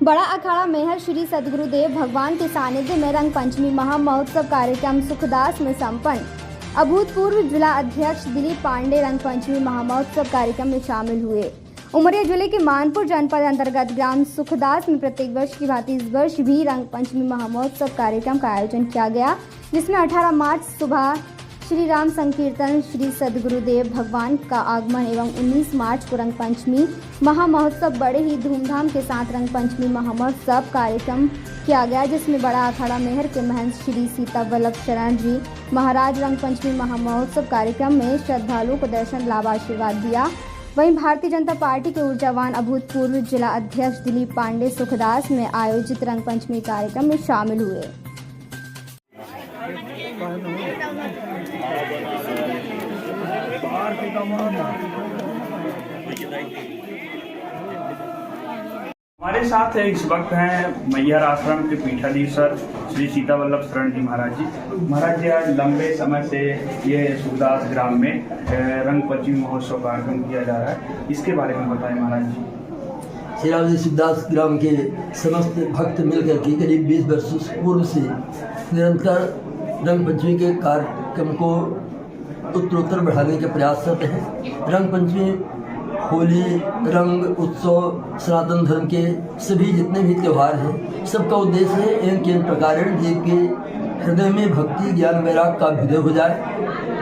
बड़ा अखाड़ा मेहर श्री सद्गुरुदेव भगवान के सानिध्य में रंग पंचमी महामहोत्सव कार्यक्रम सुखदास में संपन्न। अभूतपूर्व जिला अध्यक्ष दिलीप पांडे रंग पंचमी महामहोत्सव कार्यक्रम में शामिल हुए। उमरिया जिले के मानपुर जनपद अंतर्गत ग्राम सुखदास में प्रत्येक वर्ष की भांति इस वर्ष भी रंग पंचमी महामहोत्सव कार्यक्रम का आयोजन किया गया, जिसमें 18 मार्च सुबह श्री राम संकीर्तन, श्री सद्गुरुदेव भगवान का आगमन एवं 19 मार्च को रंग पंचमी महामहोत्सव बड़े ही धूमधाम के साथ रंग पंचमी महामहोत्सव कार्यक्रम किया गया, जिसमें बड़ा अखाड़ा मेहर के महंत श्री सीता वल्लभ शरण जी महाराज रंग पंचमी महामहोत्सव कार्यक्रम में श्रद्धालुओं को दर्शन लाभ आशीर्वाद दिया। वहीं भारतीय जनता पार्टी के ऊर्जावान अभूतपूर्व जिला अध्यक्ष दिलीप पांडे सुखदास में आयोजित रंग पंचमी कार्यक्रम में शामिल हुए। हमारे साथ इस वक्त हैं मैहर आश्रम के पीठाधीश्वर श्री सीता वल्लभ शरण जी महाराज जी। महाराज जी, आज लंबे समय से ये सुखदास ग्राम में रंग पंचमी महोत्सव कार्यक्रम किया जा रहा है, इसके बारे में बताएं महाराज जी। श्री राम जी सुखदास ग्राम के समस्त भक्त मिलकर के करीब 20 वर्षों पूर्व से निरंतर रंग पंचमी के कार्यक्रम को उत्तरोत्तर बढ़ाने के प्रयासरत हैं। रंग पंचमी, होली, रंग उत्सव सनातन धर्म के सभी जितने भी त्यौहार हैं, सबका उद्देश्य है एक केंद्र प्रकार जीव के हृदय में भक्ति, ज्ञान, वैराग का अभ्युदय हो जाए,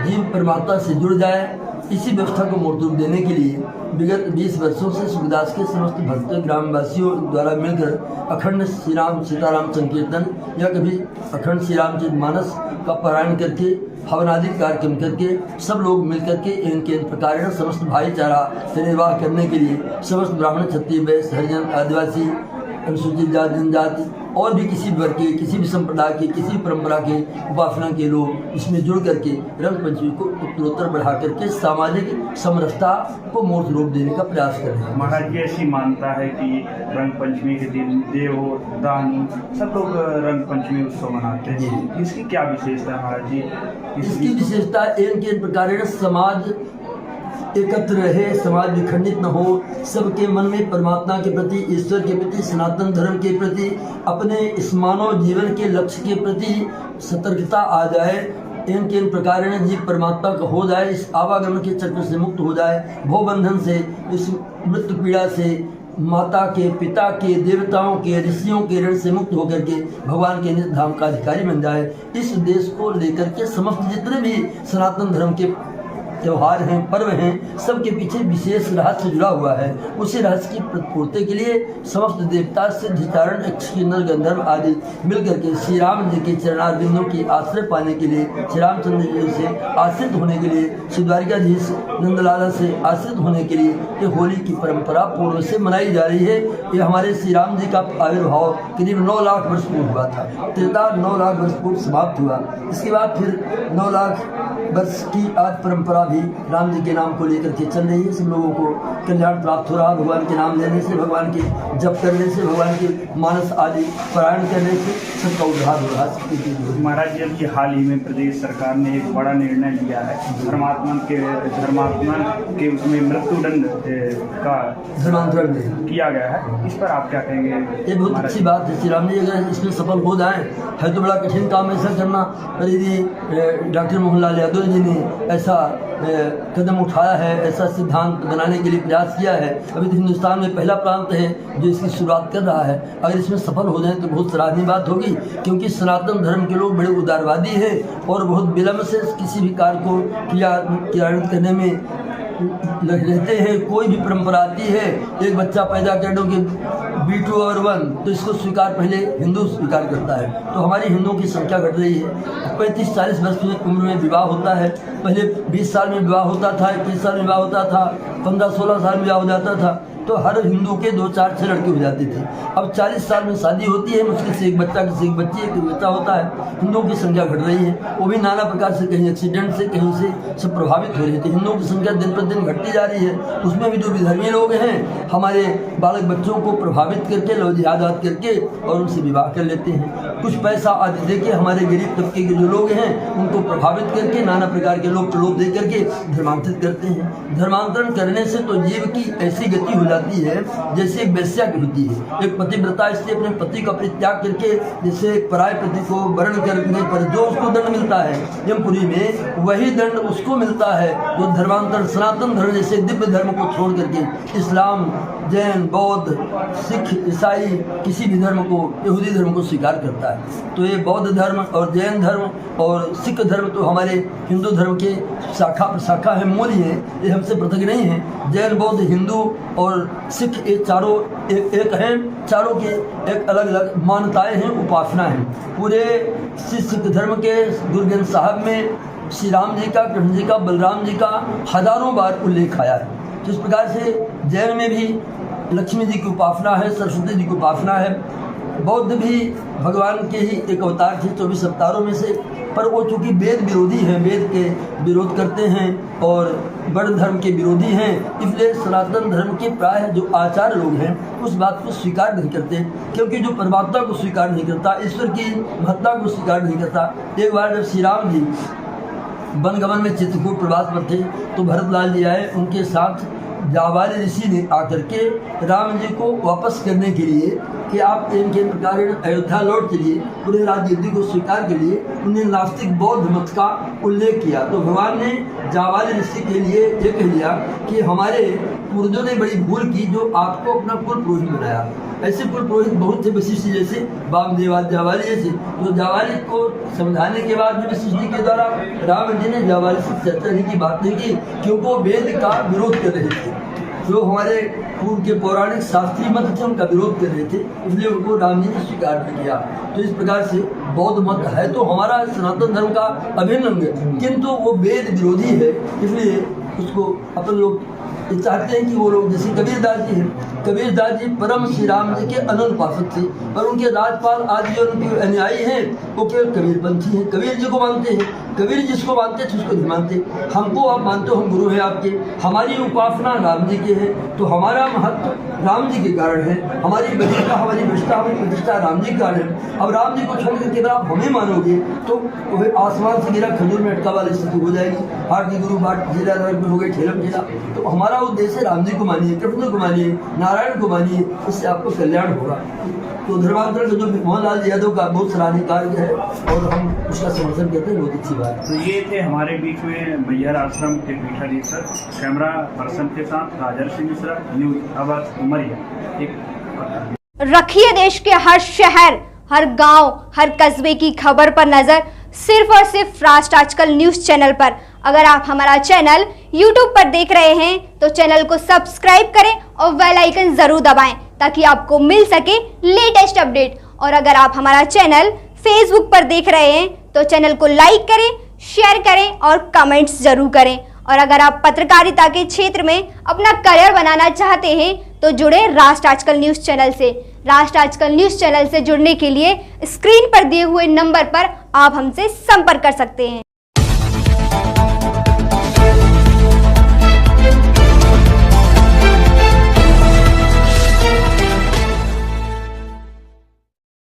जीव परमात्मा से जुड़ जाए। इसी व्यवस्था को मूर्त रूप देने के लिए विगत 20 वर्षों से सुखदास के समस्त भक्त ग्रामवासियों द्वारा मिलकर अखंड श्री राम सीताराम संकीर्तन या कभी अखंड श्री रामचरित मानस का पारायण करके हवनादि कार्यक्रम करके सब लोग मिलकर के इनके प्रकार समस्त भाईचारा से निर्वाह करने के लिए समस्त ब्राह्मण, क्षत्रिय, वैश्य, हरिजन, आदिवासी, अनुसूचित जाति, जनजाति और भी किसी वर्ग के, किसी भी संप्रदाय के, किसी परंपरा के उपासना के लोग इसमें जुड़ करके रंग पंचमी को उत्तरोत्तर बढ़ा करके सामाजिक समरसता को मूर्त रूप देने का प्रयास कर रहे हैं। महाराज जी, ऐसी मानता है कि रंग पंचमी के दिन देव, दानी सब लोग रंग पंचमी उत्सव मनाते हैं, इसकी क्या विशेषता है महाराज जी? इसकी विशेषता इनके प्रकार समाज एकत्र रहे, समाज विखंडित न हो, सबके मन में परमात्मा के प्रति, ईश्वर के प्रति, सनातन धर्म के प्रति, अपने इस मानव जीवन के लक्ष्य के प्रति सतर्कता आ जाए। इनके प्रकार जीव परमात्मा का हो जाए, इस आवागमन के चक्र से मुक्त हो जाए, भव बंधन से, इस मृत्यु पीड़ा से, माता के, पिता के, देवताओं के, ऋषियों के ऋण से मुक्त होकर के भगवान के निज धाम का अधिकारी बन जाए। इस उद्देश्य को लेकर के समस्त जितने भी सनातन धर्म के त्यौहार हैं, पर्व हैं, सबके पीछे विशेष रहस्य जुड़ा हुआ है। उसी रहस्य की प्रतिपूर्ति के लिए समस्त देवता, सिद्धिचारण, यक्षकिन्नर, गंधर्व आदि मिलकर के श्री राम जी के चरणारविंदों की आश्रय पाने के लिए, श्री रामचंद्र जी से आश्रित होने के लिए, श्री द्वारिकाधीश नंदलाला से आश्रित होने के लिए ये होली की परंपरा पूर्व से मनाई जा रही है। ये हमारे श्री राम जी का आविर्भाव करीब 9 लाख वर्ष पूर्व हुआ था। त्रेता 9 लाख वर्ष पूर्व समाप्त हुआ। इसके बाद फिर 9 लाख वर्ष की आज परंपरा भी राम जी के नाम को लेकर के चल रही है। सब लोगों को कल्याण प्राप्त हो रहा, भगवान के नाम लेने से, भगवान के जप करने से, भगवान के मानस आदि पारायण करने से सबका उद्धार हो रहा है। महाराज जी, अभी हाल ही में प्रदेश सरकार ने एक बड़ा निर्णय लिया है, धर्मात्मा के उसमें मृत्युदंड का धर्मांतरण किया गया है, इस पर आप क्या कहेंगे? ये बहुत अच्छी बात है। श्री राम जी अगर इसमें सफल हो जाए है तो बड़ा कठिन काम ऐसा करना, पर यदि डॉक्टर मोहनलाल यादव जी ने ऐसा कदम उठाया है, ऐसा सिद्धांत बनाने के लिए प्रयास किया है, अभी तो हिंदुस्तान में पहला प्रांत है जो इसकी शुरुआत कर रहा है। अगर इसमें सफल हो जाए तो बहुत सराहनीय बात होगी, क्योंकि सनातन धर्म के लोग बड़े उदारवादी हैं और बहुत विलम्ब से किसी भी कार्य को क्रियान्वित करने में रहते हैं। कोई भी परंपरा आती है, एक बच्चा पैदा कर दो कि B2 और 1, तो इसको स्वीकार पहले हिंदू स्वीकार करता है। तो हमारी हिंदुओं की संख्या घट रही है। 35-40 वर्ष की उम्र में विवाह होता है। पहले 20 साल में विवाह होता था, 21 साल में विवाह होता था, 15-16 साल में विवाह हो जाता था, तो हर हिंदू के 2-4-6 लड़के हो जाते थे। अब 40 साल में शादी होती है, मुश्किल से एक बच्चा, किसी एक बच्ची, एक बच्चा होता है। हिंदुओं की संख्या घट रही है, वो भी नाना प्रकार से, कहीं एक्सीडेंट से, कहीं से सब प्रभावित हो रहे थे। हिंदुओं की संख्या दिन प्रतिदिन घटती जा रही है। उसमें भी जो विधर्मी लोग हैं, हमारे बालक बच्चों को प्रभावित करके, लव जिहाद करके और उनसे विवाह कर लेते हैं। कुछ पैसा आदि दे के हमारे गरीब तबके के जो लोग हैं उनको प्रभावित करके नाना प्रकार के लोग प्रलोभ दे करके धर्मांतरित करते हैं। धर्मांतरण करने से तो जीव की ऐसी गति हो जाती जाती है जैसे एक वेश्या की होती है। एक पतिव्रता स्त्री अपने पति का परित्याग करके जैसे पराय पति को वर्ण करने पर जो उसको दंड मिलता है यमपुरी में, वही दंड उसको मिलता है जो धर्मांतर सनातन धर्म जैसे दिव्य धर्म को छोड़ करके इस्लाम, जैन, बौद्ध, सिख, ईसाई किसी भी धर्म को, यहूदी धर्म को स्वीकार करता है। तो ये बौद्ध धर्म और जैन धर्म और सिख धर्म तो हमारे हिंदू धर्म के शाखा प्रशाखा है, मूल है, ये हमसे पृथक नहीं है। जैन, बौद्ध, हिंदू और सिख ये चारों एक हैं, चारों के एक अलग अलग मान्यताएं हैं, उपासना है। पूरे सिख धर्म के गुरु ग्रंथ साहब में श्री राम जी का, कृष्ण जी का, बलराम जी का हजारों बार उल्लेख आया है। जिस प्रकार से जैन में भी लक्ष्मी जी की उपासना है, सरस्वती जी की उपासना है। बौद्ध भी भगवान के ही एक अवतार थे 24 अवतारों में से, पर वो चूँकि वेद विरोधी हैं, वेद के विरोध करते हैं और वर्ण धर्म के विरोधी हैं, इसलिए सनातन धर्म के प्राय जो आचार्य लोग हैं उस बात को स्वीकार नहीं करते, क्योंकि जो परमात्मा को स्वीकार नहीं करता, ईश्वर की महत्ता को स्वीकार नहीं करता। एक बार जब श्री राम जी वनगमन में चित्रकूट प्रवास पर थे तो भरतलाल जी आए, उनके साथ जाबाली ऋषि ने आकर के राम जी को वापस करने के लिए कि आप इनके प्रकार अयोध्या लौट चलिए, पूरे राज्य को स्वीकार के लिए उन्हें नास्तिक बौद्ध मत का उल्लेख किया। तो भगवान ने जाबाली ऋषि के लिए ये कह दिया कि हमारे पूर्वजों ने बड़ी भूल की जो आपको अपना कुल पुरोहित बनाया। ऐसे कुल पुरोहित बहुत थे वशिष्ठ जैसे, वामदेव, जाबाली जैसे। तो जाबाली को समझाने के बाद वशिष्ठ जी के द्वारा राम जी ने जाबाली से चर्चा की बात नहीं की, क्योंकि वो वेद का विरोध कर रहे थे। जो हमारे पूर्व के पौराणिक शास्त्रीय मत थे उनका विरोध कर रहे थे, इसलिए उनको राम जी ने स्वीकार नहीं किया। तो इस प्रकार से बौद्ध मत है तो हमारा सनातन धर्म का अभिन्न अंग है, किंतु वो वेद विरोधी है, इसलिए उसको अपन लोग चाहते हैं कि वो लोग जैसे कबीरदास जी हैं, कबीरदास जी परम श्री राम जी के अनन्य उपासक थे, पर उनके राजपाल आदि और उनके अनुयायी हैं वो केवल कबीरपंथी हैं, कबीर जी को मानते हैं। कबीर जिसको मानते थे उसको नहीं मानते। हमको आप मानते हो, हम गुरु हैं आपके, हमारी उपासना राम जी के है, तो हमारा महत्व राम जी के कारण है, हमारी बलिष्ठता, हमारी निष्ठा, हमारी प्रतिष्ठा राम जी के कारण है। अब राम जी को छोड़ करके अगर आप हमें मानोगे तो वह आसमान से गिरा खजूर में अटका वाली स्थिति हो जाएगी। हाट की गुरु बाट जिला में हो गई ठेलम ठेला। तो हमारा उद्देश्य राम जी को मानिए, कृष्ण को मानिए, नारायण को मानिए, इससे आपको कल्याण होगा। तो धर्मांतर का जो मोहनलाल यादव का बहुत सराहनीय कार्य है और हम उसका समर्थन करते हैं, बहुत अच्छी बात। तो ये थे हमारे बीच में मैहर आश्रम के पीठाधीश्वर, कैमरा पर्सन के साथ राजर्षि मिश्रा, न्यूज आवाज उमरिया। रखिए देश के हर शहर, हर गांव, हर कस्बे की खबर पर नजर, सिर्फ और सिर्फ राष्ट्र आजकल न्यूज चैनल पर। अगर आप हमारा चैनल YouTube पर देख रहे हैं तो चैनल को सब्सक्राइब करें और बेल आइकन जरूर दबाएं ताकि आपको मिल सके लेटेस्ट अपडेट। और अगर आप हमारा चैनल Facebook पर देख रहे हैं तो चैनल को लाइक करें, शेयर करें और कमेंट्स जरूर करें। और अगर आप पत्रकारिता के क्षेत्र में अपना करियर बनाना चाहते हैं तो जुड़े राष्ट्र आजकल न्यूज चैनल से। राष्ट्र आजकल न्यूज चैनल से जुड़ने के लिए स्क्रीन पर दिए हुए नंबर पर आप हमसे संपर्क कर सकते हैं।